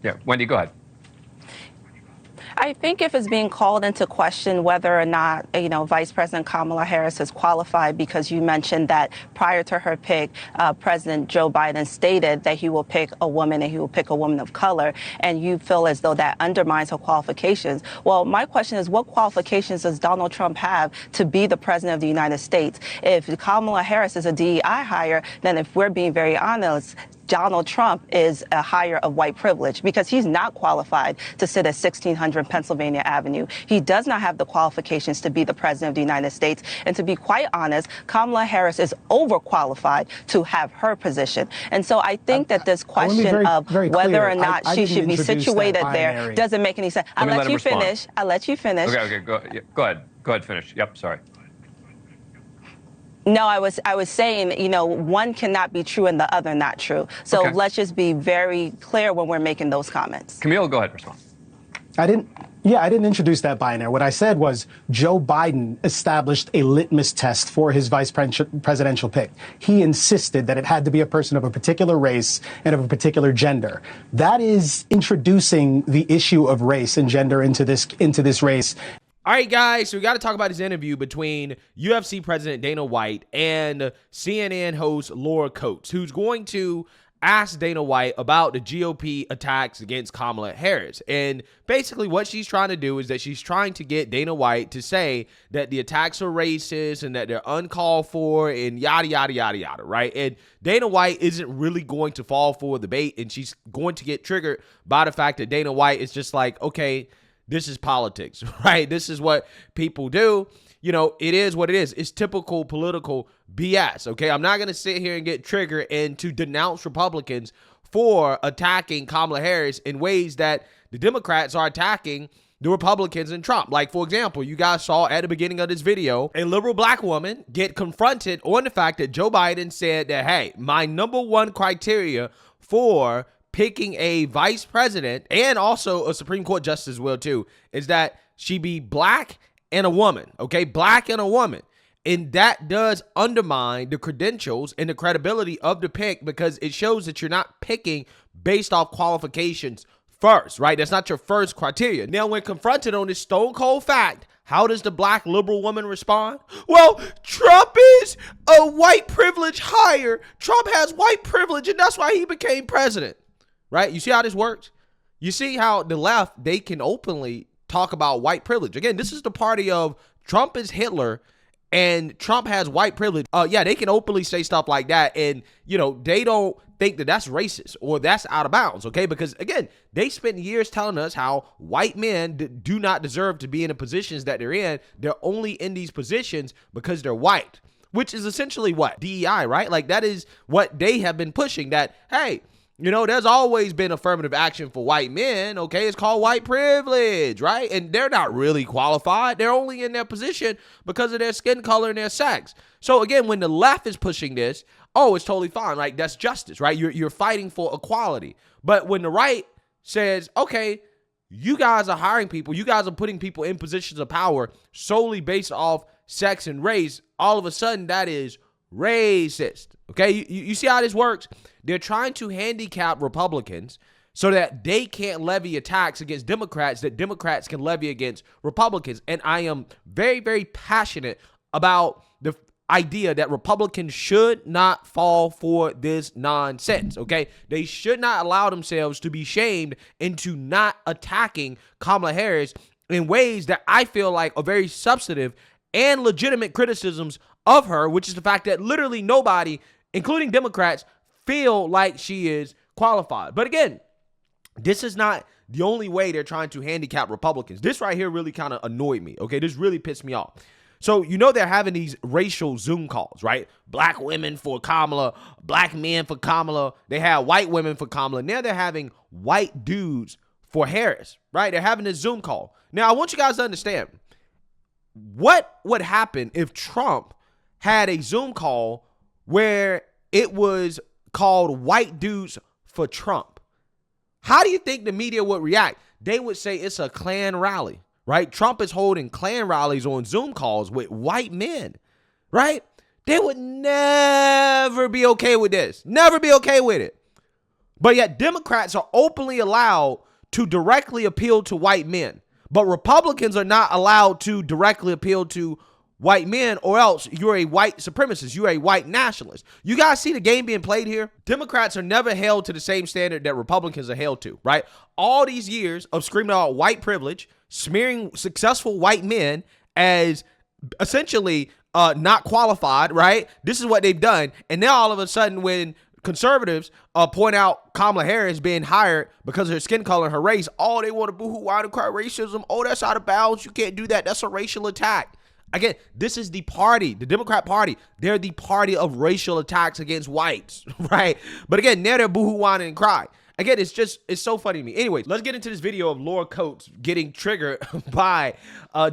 Yeah, Wendy, go ahead. I think if it's being called into question whether or not, Vice President Kamala Harris is qualified, because you mentioned that prior to her pick, President Joe Biden stated that he will pick a woman and he will pick a woman of color, and you feel as though that undermines her qualifications. Well, my question is, what qualifications does Donald Trump have to be the president of the United States? If Kamala Harris is a DEI hire, then if we're being very honest, Donald Trump is a hire of white privilege, because he's not qualified to sit at 1600 Pennsylvania Avenue. He does not have the qualifications to be the president of the United States. And to be quite honest, Kamala Harris is overqualified to have her position. And so I think that this question of whether or not she should be situated there doesn't make any sense. I'll let you finish. Okay, go ahead. Go ahead, finish. Yep, sorry. No, I was saying, one cannot be true and the other not true. So let's just be very clear when we're making those comments. Camille, go ahead, respond. I didn't introduce that binary. What I said was Joe Biden established a litmus test for his vice presidential pick. He insisted that it had to be a person of a particular race and of a particular gender. That is introducing the issue of race and gender into this race. All right, guys, so we got to talk about this interview between UFC President Dana White and CNN host Laura Coates, who's going to ask Dana White about the GOP attacks against Kamala Harris. And basically what she's trying to do is that she's trying to get Dana White to say that the attacks are racist and that they're uncalled for and yada, yada, yada, yada, right? And Dana White isn't really going to fall for the bait, and she's going to get triggered by the fact that Dana White is just like, okay, this is politics, right? This is what people do. It is what it is. It's typical political BS, okay? I'm not going to sit here and get triggered and to denounce Republicans for attacking Kamala Harris in ways that the Democrats are attacking the Republicans and Trump. Like, for example, you guys saw at the beginning of this video, a liberal black woman get confronted on the fact that Joe Biden said that, hey, my number one criteria for picking a vice president and also a Supreme Court justice as well too, is that she be black and a woman, okay? Black and a woman. And that does undermine the credentials and the credibility of the pick, because it shows that you're not picking based off qualifications first, right? That's not your first criteria. Now, when confronted on this stone cold fact, how does the black liberal woman respond? Well, Trump is a white privilege hire. Trump has white privilege, and that's why he became president. Right? You see how this works? You see how the left, they can openly talk about white privilege. Again, this is the party of Trump is Hitler and Trump has white privilege. Yeah, they can openly say stuff like that. And, they don't think that that's racist or that's out of bounds. Okay. Because again, they spent years telling us how white men do not deserve to be in the positions that they're in. They're only in these positions because they're white, which is essentially what? DEI, right? Like, that is what they have been pushing, that, hey, there's always been affirmative action for white men, okay? It's called white privilege, right? And they're not really qualified. They're only in their position because of their skin color and their sex. So again, when the left is pushing this, oh, it's totally fine. Like, that's justice, right? You're fighting for equality. But when the right says, okay, you guys are hiring people, you guys are putting people in positions of power solely based off sex and race, all of a sudden that is racist, okay? You see how this works? They're trying to handicap Republicans so that they can't levy attacks against Democrats that Democrats can levy against Republicans. And I am very, very passionate about the idea that Republicans should not fall for this nonsense, okay? They should not allow themselves to be shamed into not attacking Kamala Harris in ways that I feel like are very substantive and legitimate criticisms of her, which is the fact that literally nobody, including Democrats, feel like she is qualified. But again, this is not the only way they're trying to handicap Republicans. This right here really kind of annoyed me, okay? This really pissed me off. So, they're having these racial Zoom calls, right? Black women for Kamala, black men for Kamala. They have white women for Kamala. Now they're having white dudes for Harris, right? They're having this Zoom call. Now, I want you guys to understand, what would happen if Trump had a Zoom call where it was called white dudes for Trump? How do you think the media would react? They would say it's a Klan rally, right? Trump is holding Klan rallies on Zoom calls with white men, right? They would never be okay with this. Never be okay with it. But yet Democrats are openly allowed to directly appeal to white men. But Republicans are not allowed to directly appeal to white men, or else you're a white supremacist. You're a white nationalist. You guys see the game being played here? Democrats are never held to the same standard that Republicans are held to, right? All these years of screaming out white privilege, smearing successful white men as essentially not qualified, right? This is what they've done. And now all of a sudden when conservatives point out Kamala Harris being hired because of her skin color and her race, oh, they want to boo-hoo, whine, and cry racism. Oh, that's out of bounds. You can't do that. That's a racial attack. Again, this is the party, the Democrat Party. They're the party of racial attacks against whites, right? But again, now they're boo-hoo, whine, and cry. Again, it's so funny to me. Anyways, let's get into this video of Laura Coates getting triggered by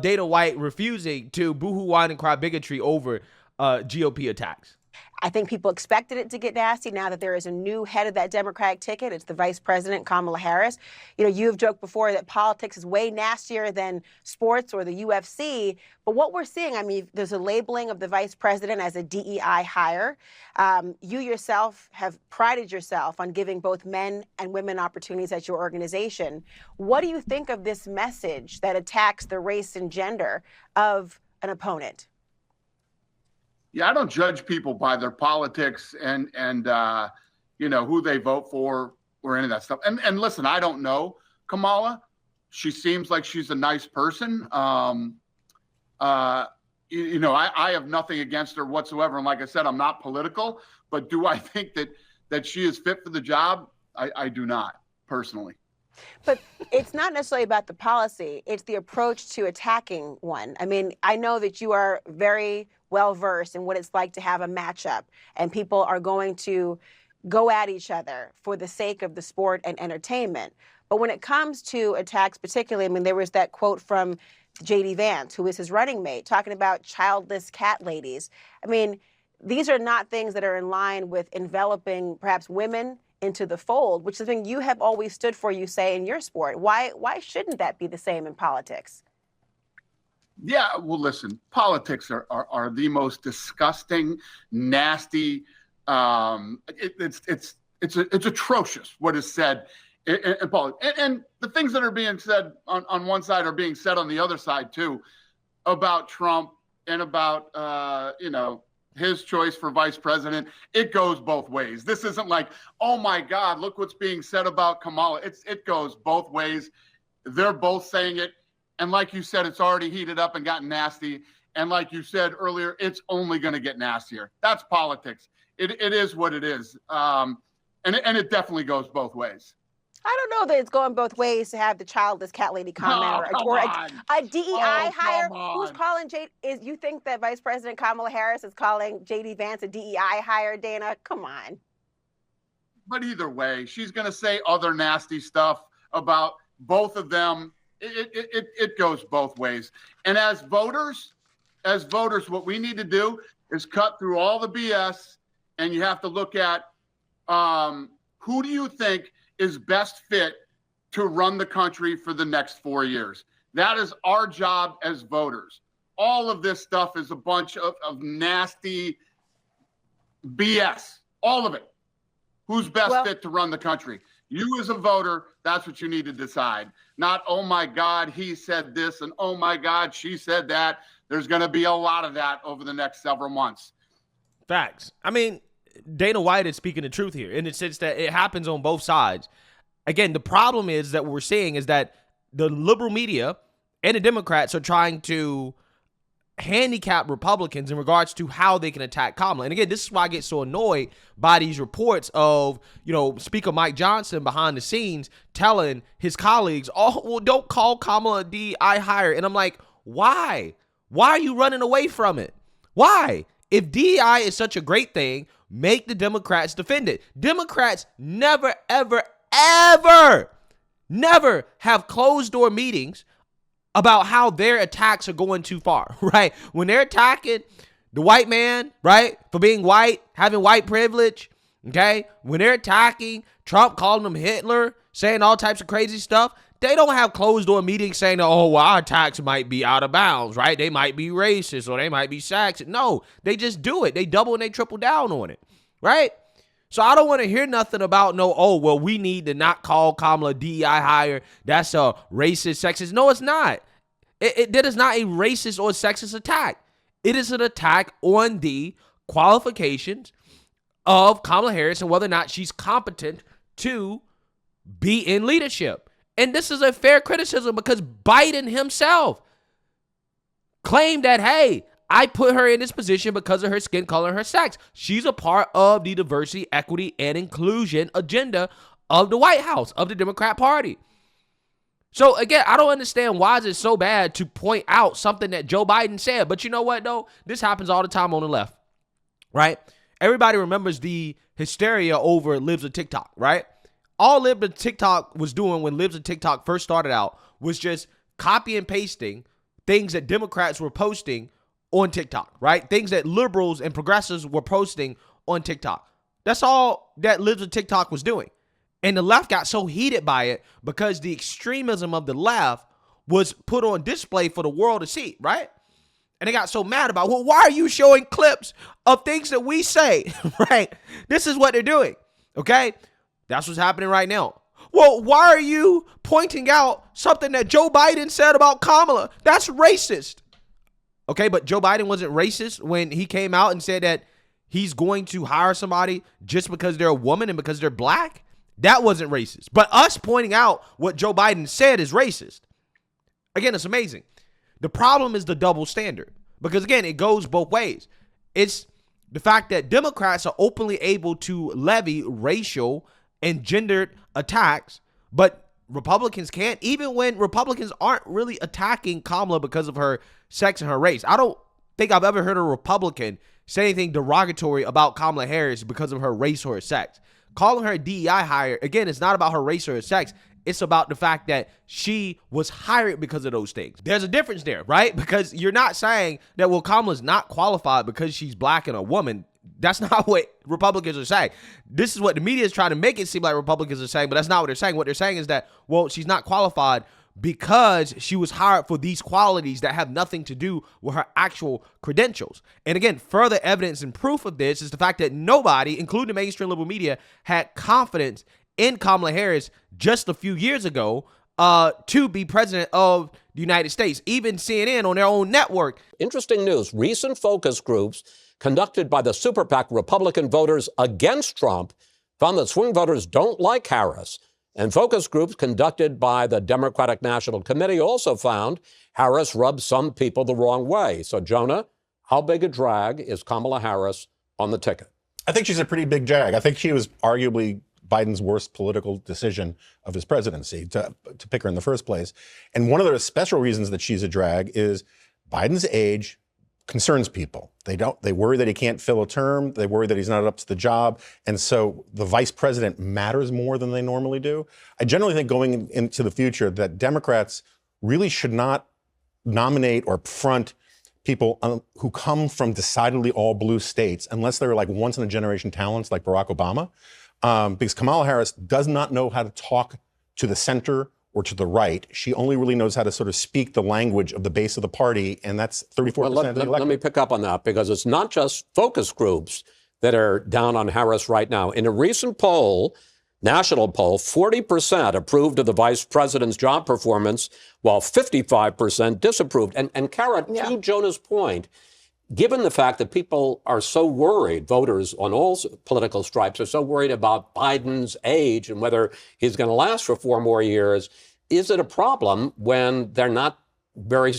Dana White refusing to boo-hoo, whine, and cry bigotry over GOP attacks. I think people expected it to get nasty now that there is a new head of that Democratic ticket. It's the Vice President Kamala Harris. You know, you have joked before that politics is way nastier than sports or the UFC. But what we're seeing, I mean, there's a labeling of the Vice President as a DEI hire. You yourself have prided yourself on giving both men and women opportunities at your organization. What do you think of this message that attacks the race and gender of an opponent? Yeah, I don't judge people by their politics and you know, who they vote for or any of that stuff. And listen, I don't know Kamala. She seems like she's a nice person. You know, I have nothing against her whatsoever. And like I said, I'm not political. But do I think that she is fit for the job? I do not, personally. But it's not necessarily about the policy. It's the approach to attacking one. I mean, I know that you are very well versed in what it's like to have a matchup, and people are going to go at each other for the sake of the sport and entertainment. But when it comes to attacks particularly, I mean, there was that quote from J.D. Vance, who is his running mate, talking about childless cat ladies. I mean, these are not things that are in line with enveloping perhaps women into the fold, which is something you have always stood for, you say, in your sport. Why shouldn't that be the same in politics? Yeah, well, listen, politics are the most disgusting, nasty. It's atrocious what is said in politics, and the things that are being said on one side are being said on the other side too, about Trump and about you know, his choice for vice president. It goes both ways. This isn't like, oh my God, look what's being said about Kamala. It goes both ways. They're both saying it. And like you said, it's already heated up and gotten nasty. And like you said earlier, it's only going to get nastier. That's politics. It is what it is. And it definitely goes both ways. I don't know that it's going both ways to have the childless cat lady comment or a DEI hire. Who's calling you think that Vice President Kamala Harris is calling J.D. Vance a DEI hire, Dana? Come on. But either way, she's going to say other nasty stuff about both of them. It goes both ways. And as voters, what we need to do is cut through all the BS, and you have to look at who do you think is best fit to run the country for the next 4 years. That is our job as voters. All of this stuff is a bunch of nasty BS. All of it. Who's best fit to run the country? You as a voter, that's what you need to decide. Not, oh my God, he said this, and oh my God, she said that. There's going to be a lot of that over the next several months. Facts. I mean, Dana White is speaking the truth here in the sense that it happens on both sides. Again, the problem is that what we're seeing is that the liberal media and the Democrats are trying to handicap Republicans in regards to how they can attack Kamala. And again, this is why I get so annoyed by these reports of, you know, Speaker Mike Johnson behind the scenes telling his colleagues, oh, well, don't call Kamala a DEI hire. And I'm like, why? Why are you running away from it? Why? If DEI is such a great thing, make the Democrats defend it. Democrats never, ever, ever, never have closed door meetings about how their attacks are going too far, right? When they're attacking the white man, right, for being white, having white privilege, okay? When they're attacking Trump, calling him Hitler, saying all types of crazy stuff, they don't have closed door meetings saying, oh, well, our attacks might be out of bounds, right? They might be racist or they might be sexist. No, they just do it. They double and they triple down on it, right? So I don't want to hear nothing about we need to not call Kamala DEI hire. That's a racist, sexist. No, it's not. That is not a racist or sexist attack. It is an attack on the qualifications of Kamala Harris and whether or not she's competent to be in leadership. And this is a fair criticism because Biden himself claimed that, hey, I put her in this position because of her skin color and her sex. She's a part of the diversity, equity, and inclusion agenda of the White House, of the Democrat Party. So, again, I don't understand why is it so bad to point out something that Joe Biden said. But you know what, though? This happens all the time on the left, right? Everybody remembers the hysteria over Libs of TikTok, right? All Libs of TikTok was doing when Libs of TikTok first started out was just copy and pasting things that Democrats were posting on TikTok, right? Things that liberals and progressives were posting on TikTok. That's all that Libs of TikTok was doing. And the left got so heated by it because the extremism of the left was put on display for the world to see, right? And they got so mad about, well, why are you showing clips of things that we say, right? This is what they're doing, okay? That's what's happening right now. Well, why are you pointing out something that Joe Biden said about Kamala? That's racist. Okay, but Joe Biden wasn't racist when he came out and said that he's going to hire somebody just because they're a woman and because they're black. That wasn't racist. But us pointing out what Joe Biden said is racist. Again, it's amazing. The problem is the double standard because, again, it goes both ways. It's the fact that Democrats are openly able to levy racial and gendered attacks, but Republicans can't, even when Republicans aren't really attacking Kamala because of her sex and her race. I don't think I've ever heard a Republican say anything derogatory about Kamala Harris because of her race or her sex. Calling her a DEI hire, again, it's not about her race or her sex. It's about the fact that she was hired because of those things. There's a difference there, right? Because you're not saying that, well, Kamala's not qualified because she's black and a woman. That's not what Republicans are saying. This is what the media is trying to make it seem like Republicans are saying, but that's not what they're saying. What they're saying is that, well, she's not qualified because she was hired for these qualities that have nothing to do with her actual credentials. And again, further evidence and proof of this is the fact that nobody, including the mainstream liberal media, had confidence in Kamala Harris just a few years ago to be president of the United States. Even CNN on their own network. Interesting news. Recent focus groups conducted by the super PAC Republican voters against Trump found that swing voters don't like Harris. And focus groups conducted by the Democratic National Committee also found Harris rubs some people the wrong way. So, Jonah, how big a drag is Kamala Harris on the ticket? I think she's a pretty big drag. I think she was arguably Biden's worst political decision of his presidency to pick her in the first place. And one of the special reasons that she's a drag is Biden's age concerns people. They worry that he can't fill a term. They worry that he's not up to the job. And so the vice president matters more than they normally do. I generally think going into the future that Democrats really should not nominate or front people who come from decidedly all blue states unless they're like once in a generation talents like Barack Obama. Because Kamala Harris does not know how to talk to the center or to the right. She only really knows how to sort of speak the language of the base of the party, and that's 34% of the electorate. Let me pick up on that, because it's not just focus groups that are down on Harris right now. In a recent poll, national poll, 40% approved of the vice president's job performance, while 55% disapproved. And Kara, to Jonah's point, given the fact that people are so worried, voters on all political stripes are so worried about Biden's age and whether he's going to last for 4 more years, is it a problem when they're not very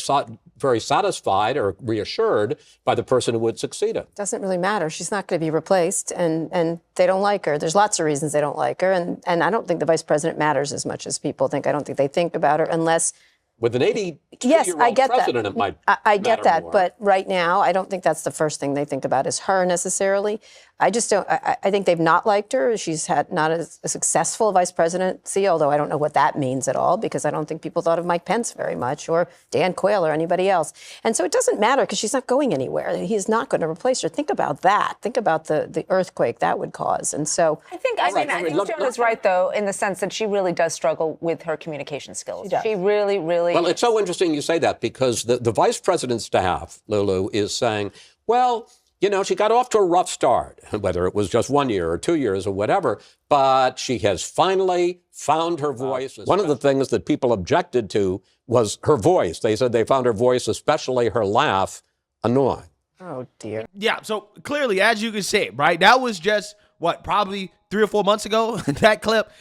satisfied or reassured by the person who would succeed him? Doesn't really matter. She's not going to be replaced, and they don't like her. There's lots of reasons they don't like her, and I don't think the vice president matters as much as people think. I don't think they think about her unless... With an 82-year-old president, it might I get that, more. but right now, I don't think that's the first thing they think about is her necessarily. I just don't. I think they've not liked her. She's had not a successful vice presidency, although I don't know what that means at all, because I don't think people thought of Mike Pence very much, or Dan Quayle, or anybody else. And so it doesn't matter because she's not going anywhere. He's not going to replace her. Think about that. Think about the earthquake that would cause. And so I think Jonah's right, though, in the sense that she really does struggle with her communication skills. She really. Well, it's so interesting you say that, because the vice president's staff, Lulu, is saying, well, you know, she got off to a rough start, whether it was just 1 year or 2 years or whatever, but she has finally found her voice. One of the things that people objected to was her voice. They said they found her voice, especially her laugh, annoying. Oh, dear. Yeah, so clearly, as you can see, right, that was just, probably 3 or 4 months ago, that clip.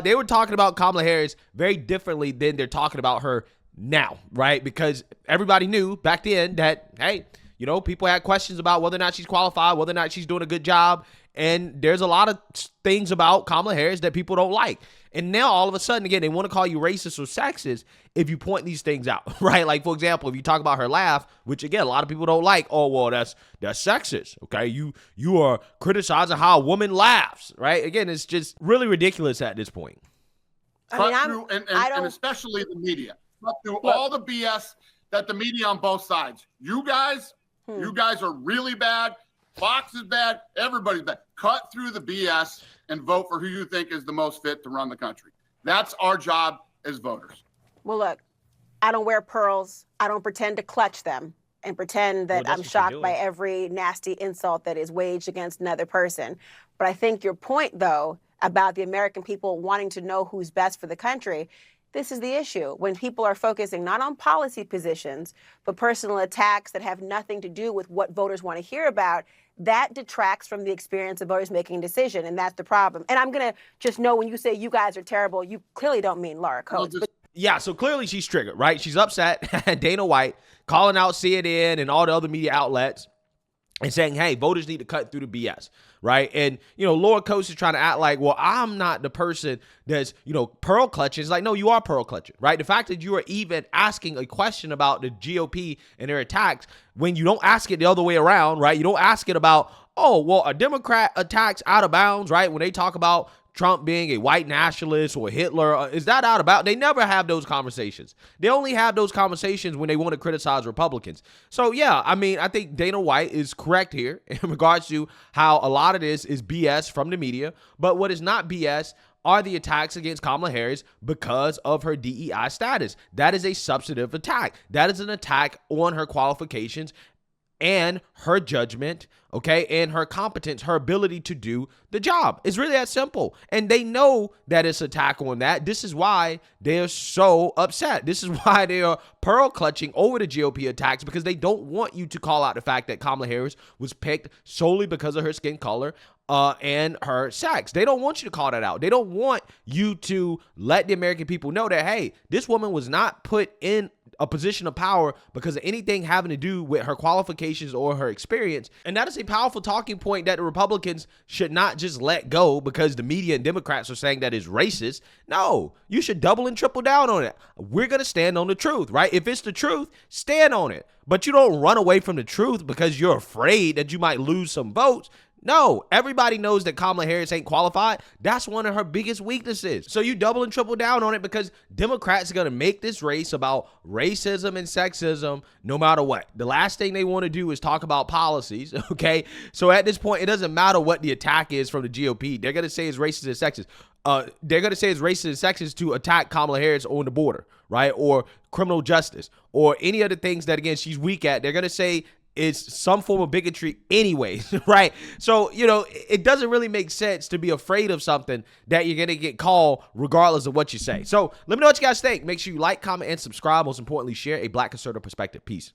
They were talking about Kamala Harris very differently than they're talking about her now, right? Because everybody knew back then that, hey, you know, people had questions about whether or not she's qualified, whether or not she's doing a good job. And there's a lot of things about Kamala Harris that people don't like. And now all of a sudden, again, they want to call you racist or sexist if you point these things out, right? Like, for example, if you talk about her laugh, which, again, a lot of people don't like, oh, well, that's sexist, okay? You are criticizing how a woman laughs, right? Again, it's just really ridiculous at this point. And especially the media. Cut through all the BS that the media on both sides. You guys are really bad. Fox is bad. Everybody's bad. Cut through the BS and vote for who you think is the most fit to run the country. That's our job as voters. Well, look, I don't wear pearls. I don't pretend to clutch them and pretend that I'm shocked by every nasty insult that is waged against another person. But I think your point, though, about the American people wanting to know who's best for the country, this is the issue. When people are focusing not on policy positions, but personal attacks that have nothing to do with what voters want to hear about, that detracts from the experience of voters making a decision, and that's the problem. And I'm going to just know when you say you guys are terrible, you clearly don't mean Laura Coates. Yeah, so clearly she's triggered, right? She's upset at Dana White calling out CNN and all the other media outlets and saying, hey, voters need to cut through the BS, right? And, you know, Laura Coates is trying to act like, well, I'm not the person that's, you know, pearl clutching. It's like, no, you are pearl clutching, right? The fact that you are even asking a question about the GOP and their attacks when you don't ask it the other way around, right? You don't ask it about, oh, well, a Democrat attacks out of bounds, right? When they talk about Trump being a white nationalist or Hitler, is that out about? They never have those conversations. They only have those conversations when they want to criticize Republicans. So, yeah, I mean, I think Dana White is correct here in regards to how a lot of this is BS from the media. But what is not BS are the attacks against Kamala Harris because of her DEI status. That is a substantive attack. That is an attack on her qualifications and her judgment, okay, and her competence, her ability to do the job. It's really that simple. And they know that it's an attack on that. This is why they're so upset. This is why they are pearl clutching over the GOP attacks, because they don't want you to call out the fact that Kamala Harris was picked solely because of her skin color and her sex. They don't want you to call that out. They don't want you to let the American people know that, hey, this woman was not put in a position of power because of anything having to do with her qualifications or her experience. And that is a powerful talking point that the Republicans should not just let go because the media and Democrats are saying that is racist. No, you should double and triple down on it. We're going to stand on the truth, right? If it's the truth, stand on it. But you don't run away from the truth because you're afraid that you might lose some votes. No, everybody knows that Kamala Harris ain't qualified. That's one of her biggest weaknesses. So you double and triple down on it because Democrats are going to make this race about racism and sexism no matter what. The last thing they want to do is talk about policies, okay? So at this point, it doesn't matter what the attack is from the GOP. They're going to say it's racist and sexist. They're going to say it's racist and sexist to attack Kamala Harris on the border, right? Or criminal justice or any other things that, again, she's weak at. They're going to say it's some form of bigotry anyways, right? So, you know, it doesn't really make sense to be afraid of something that you're going to get called regardless of what you say. So let me know what you guys think. Make sure you like, comment, and subscribe. Most importantly, share a Black conservative perspective. Peace.